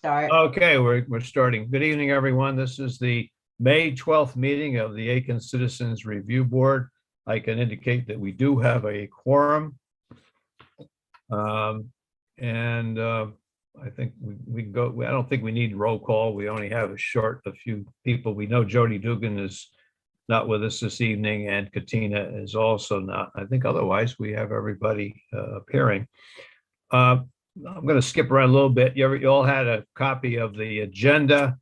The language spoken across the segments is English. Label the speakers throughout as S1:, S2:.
S1: Start.
S2: Okay, we're starting. Good evening, everyone. This is the May 12th meeting of the Aiken Citizens Review Board. I can indicate that we do have a quorum. I think we can go. I don't think we need roll call. We only have a few people. We know Jody Dugan is not with us this evening, and Katina is also not. I think otherwise we have everybody appearing. I'm going to skip around a little bit. You all had a copy of the agenda.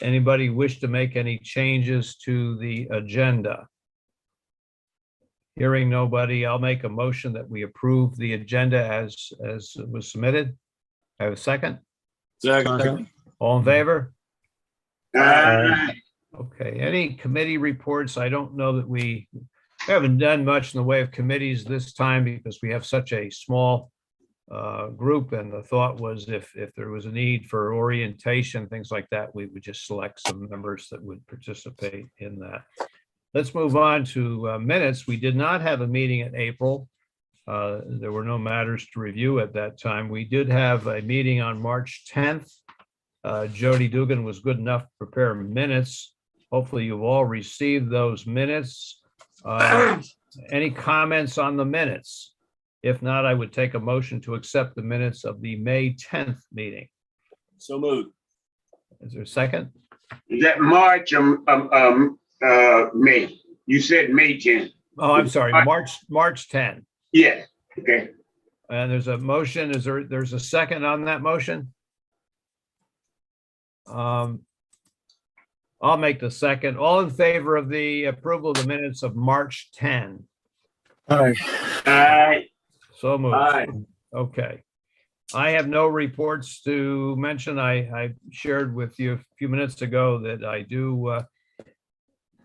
S2: Anybody wish to make any changes to the agenda? Hearing nobody, I'll make a motion that we approve the agenda as it was submitted. I have a second.
S3: Second.
S2: All in favor?
S3: Aye.
S2: Okay, any committee reports? I don't know that we haven't done much in the way of committees this time because we have such a small group, and the thought was if there was a need for orientation, things like that, we would just select some members that would participate in that. Let's move on to minutes. We did not have a meeting in April. There were no matters to review at that time. We did have a meeting on March 10th. Jody Dugan was good enough to prepare minutes. Hopefully you've all received those minutes. Any comments on the minutes? If not, I would take a motion to accept the minutes of the May 10th meeting.
S3: So moved.
S2: Is there a second?
S4: Is that March May? You said May 10th.
S2: Oh, I'm sorry, March 10.
S4: Yeah, okay.
S2: And there's a motion. There's a second on that motion? I'll make the second. All in favor of the approval of the minutes of March 10?
S4: Aye.
S2: So moved.
S3: Aye.
S2: Okay. I have no reports to mention. I shared with you a few minutes ago that I do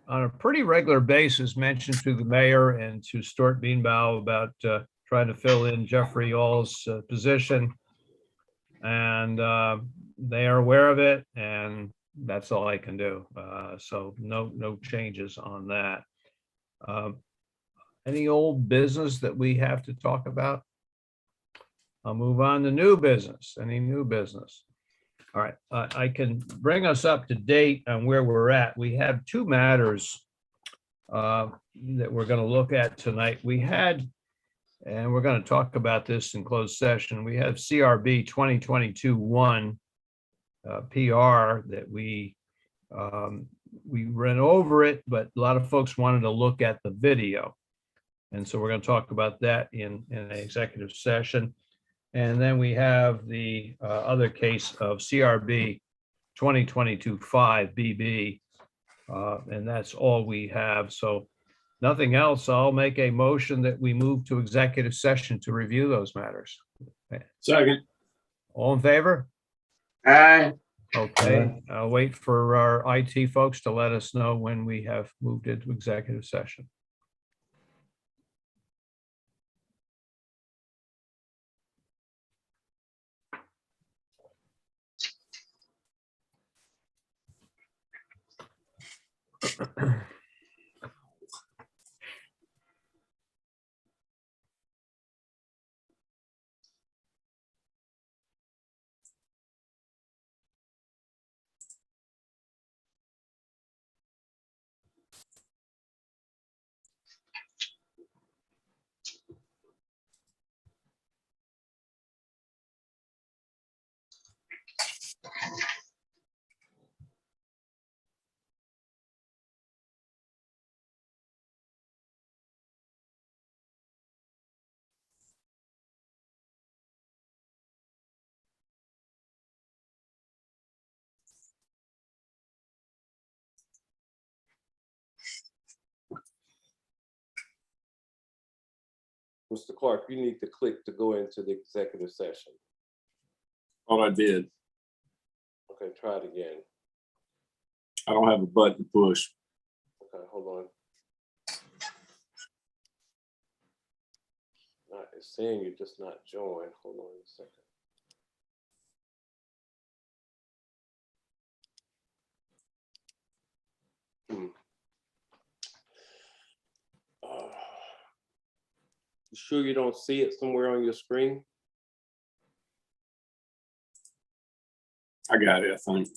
S2: on a pretty regular basis mention to the mayor and to Stuart Beanbaugh about trying to fill in Jeffrey All's position. And they are aware of it, and that's all I can do. So no changes on that. Any old business that we have to talk about? I'll move on to new business. Any new business? All right, I can bring us up to date on where we're at. We have two matters that we're going to look at tonight. We had, and we're going to talk about this in closed session, we have CRB 2022-1 PR that we ran over it, but a lot of folks wanted to look at the video. And so we're going to talk about that in an executive session. And then we have the other case of CRB 2022-5 BB. And that's all we have. So nothing else. I'll make a motion that we move to executive session to review those matters.
S3: Second.
S2: All in favor?
S4: Aye.
S2: Okay, I'll wait for our IT folks to let us know when we have moved into executive session.
S5: Mr. Clark, you need to click to go into the executive session.
S3: Oh, I did.
S5: Okay, try it again.
S3: I don't have a button to push.
S5: Okay, hold on. It's saying you're just not joined. Hold on a second. You sure you don't see it somewhere on your screen?
S3: I got it, I think.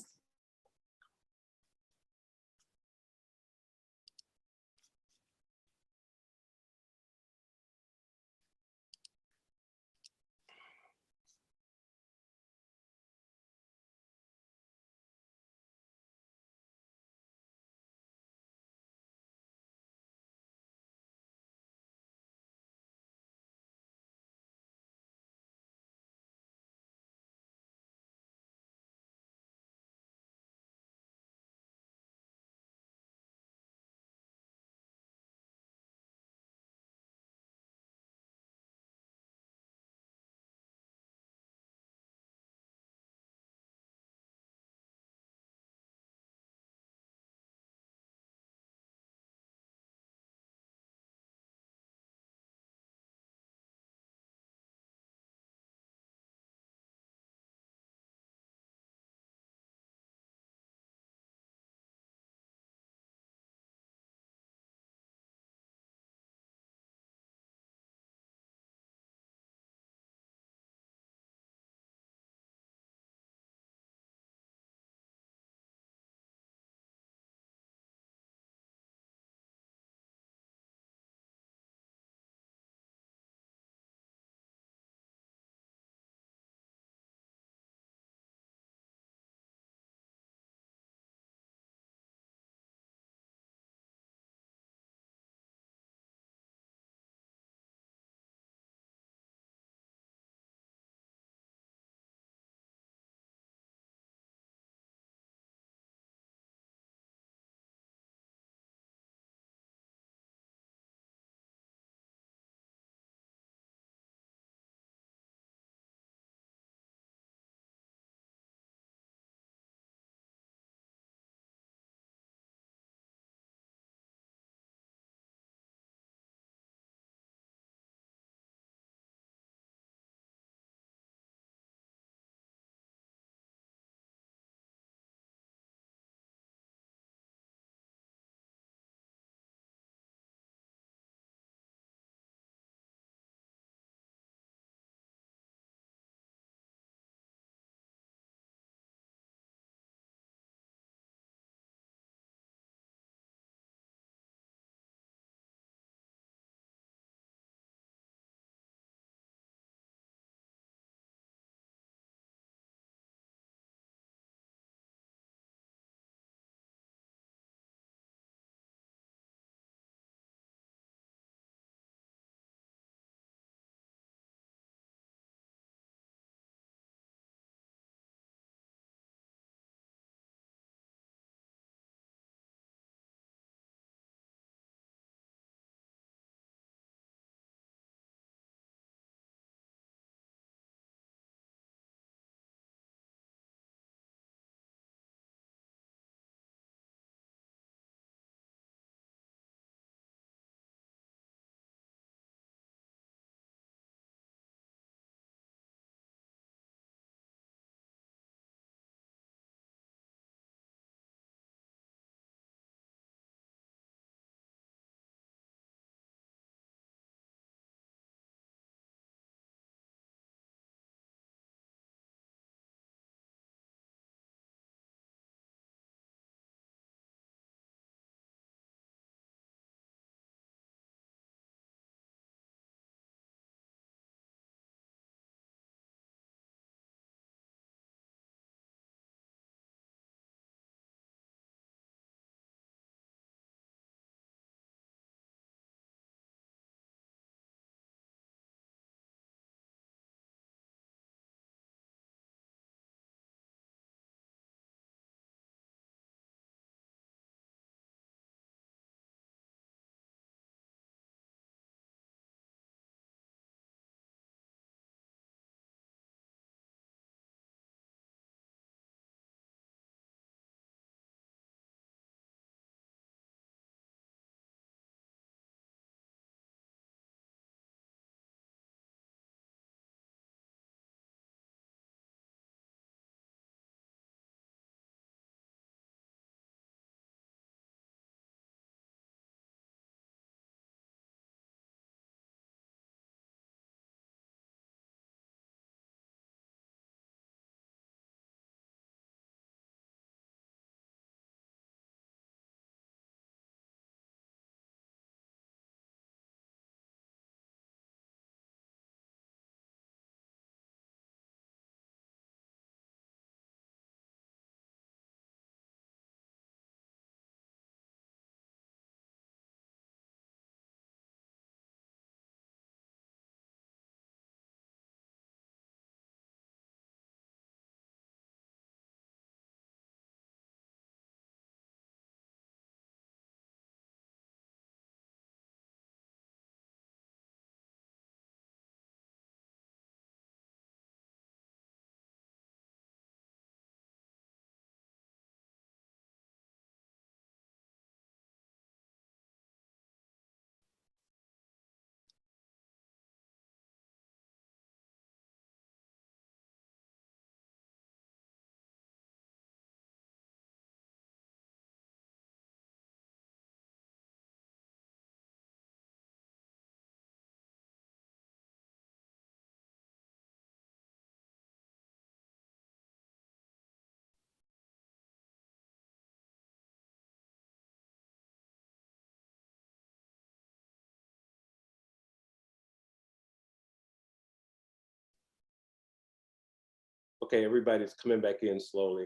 S5: Okay, everybody's coming back in slowly.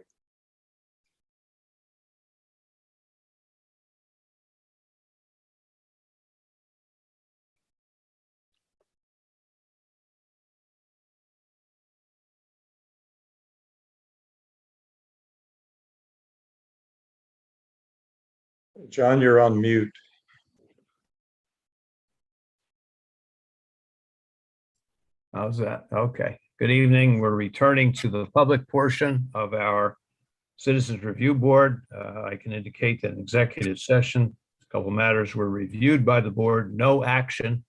S1: John, you're on mute.
S2: How's that? Okay. Good evening. We're returning to the public portion of our Citizens Review Board. I can indicate that in executive session, a couple matters were reviewed by the board. No action,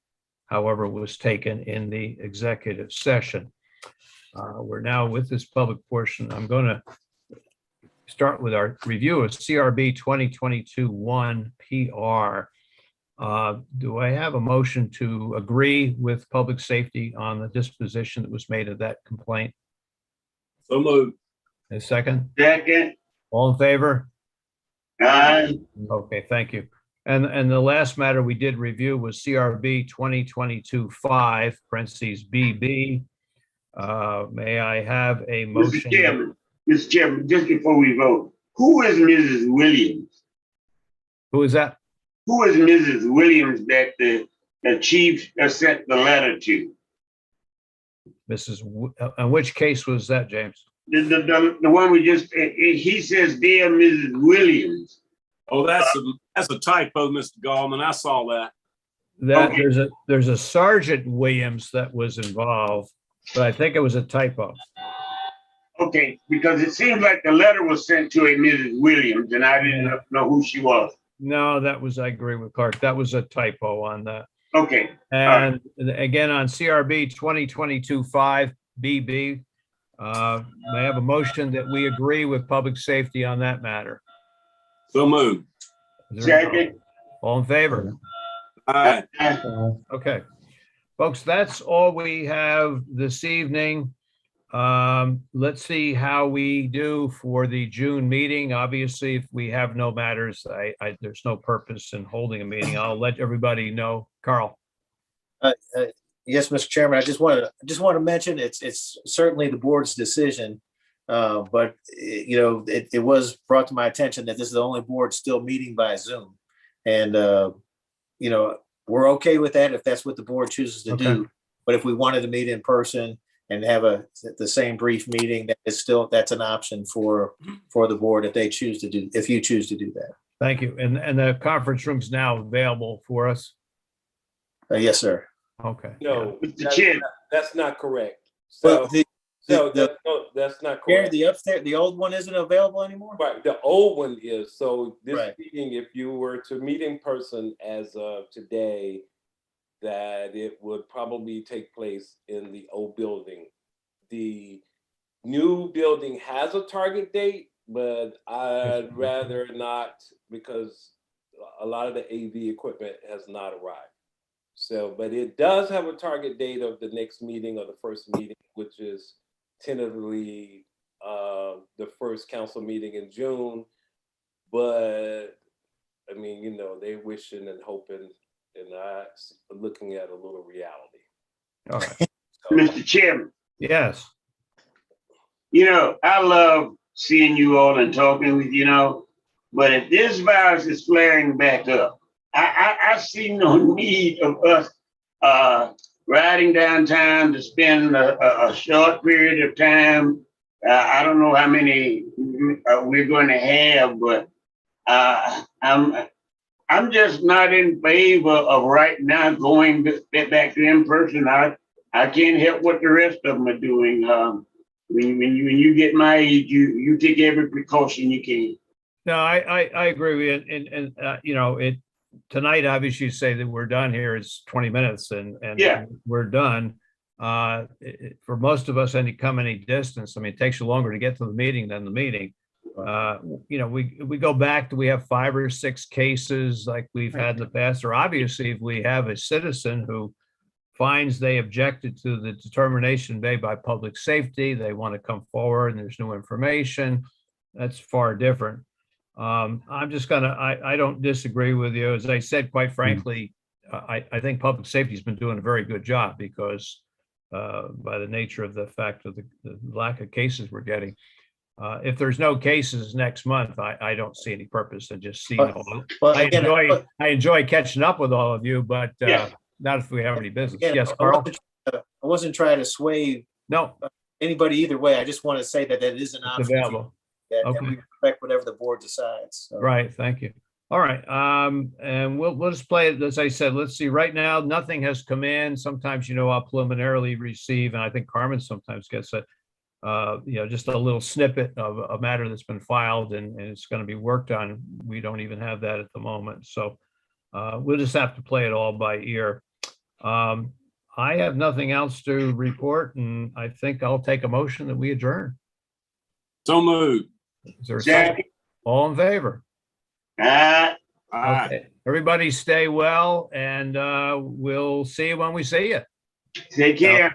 S2: however, was taken in the executive session. We're now with this public portion. I'm going to start with our review of CRB 2022-1 PR. Do I have a motion to agree with public safety on the disposition that was made of that complaint?
S3: So moved.
S2: A second?
S4: second,
S2: All in favor?
S4: aye,
S2: Okay, thank you. And the last matter we did review was CRB 2022-5, parentheses BB. May I have a
S4: Mr.
S2: motion?
S4: Mr. Chairman, just before we vote, who is Mrs. Williams?
S2: Who is that?
S4: Who is Mrs. Williams that the chief sent the letter to?
S2: In which case was that, James?
S4: The one we just, he says, dear Mrs. Williams.
S3: Oh, that's a typo, Mr. Gallman. I saw that.
S2: That
S4: Okay.
S2: there's a Sergeant Williams that was involved, but I think it was a typo.
S4: Okay, because it seems like the letter was sent to a Mrs. Williams and I didn't know who she was.
S2: No, I agree with Clark. That was a typo on that.
S4: Okay,
S2: And again, on CRB 2022-5 BB, may I have a motion that we agree with public safety on that matter?
S3: So moved.
S2: Is there-
S4: second,
S2: All in favor?
S3: Aye.
S2: Okay. Folks, that's all we have this evening. Let's see how we do for the June meeting. Obviously, if we have no matters, there's no purpose in holding a meeting. I'll let everybody know. Carl.
S6: Yes, Mr. Chairman, I just want to mention, it's certainly the board's decision. But it was brought to my attention that this is the only board still meeting by Zoom. And, we're okay with that if that's what the board chooses to do.
S2: Okay.
S6: But if we wanted to meet in person and have the same brief meeting, that's an option for the board if you choose to do that.
S2: Thank you. And the conference room's now available for us.
S6: Yes, sir.
S2: Okay.
S5: No,
S4: Mr. Chair.
S5: that's not correct.
S6: But
S5: That's not
S6: Gary,
S5: correct.
S6: the upstairs, the old one isn't available anymore?
S5: Right, the old one is, so this
S6: Right.
S5: meeting, if you were to meet in person as of today, that it would probably take place in the old building. The new building has a target date, but I'd rather not, because a lot of the AV equipment has not arrived. So, but it does have a target date of the next meeting or the first meeting, which is tentatively the first council meeting in June. But I mean, they're wishing and hoping and not looking at a little reality.
S2: All right.
S5: So,
S4: Mr. Chairman,
S2: Yes.
S4: I love seeing you all and talking with but if this virus is flaring back up, I see no need of us riding downtown to spend a short period of time. I don't know how many we're going to have, but I'm just not in favor of right now going back to in person. I can't help what the rest of them are doing. When you get my age, you take every precaution you can.
S2: No, I agree with you. And tonight, obviously you say that we're done here. It's 20 minutes and
S4: Yeah.
S2: we're done. For most of us, come any distance, I mean, it takes you longer to get to the meeting than the meeting. We go back to, we have 5 or 6 cases like we've had in the past, or obviously if we have a citizen who finds they objected to the determination made by public safety, they want to come forward and there's new information, that's far different. I'm just I don't disagree with you. As I said, quite frankly, I think public safety has been doing a very good job because by the nature of the fact of the lack of cases we're getting. If there's no cases next month, I don't see any purpose in just seeing all.
S6: Well,
S2: I
S6: again,
S2: enjoy catching up with all of you, but
S4: Yeah.
S2: not if we have any business.
S6: again,
S2: Yes, Carl?
S6: I wasn't trying to sway
S2: No,
S6: anybody either way. I just want to say that that is an
S2: it's
S6: option.
S2: available.
S6: That
S2: Okay.
S6: we respect whatever the board decides. So.
S2: Right, thank you. All right, and we'll just play it, as I said, let's see, right now, nothing has come in. Sometimes, I'll preliminarily receive, and I think Carmen sometimes gets it. Just a little snippet of a matter that's been filed and it's going to be worked on. We don't even have that at the moment. So we'll just have to play it all by ear. I have nothing else to report, and I think I'll take a motion that we adjourn.
S3: So moved.
S2: Is there a second?
S4: Second.
S2: All in favor?
S3: Aye.
S2: Okay. Everybody stay well, and we'll see you when we see you.
S4: Take care.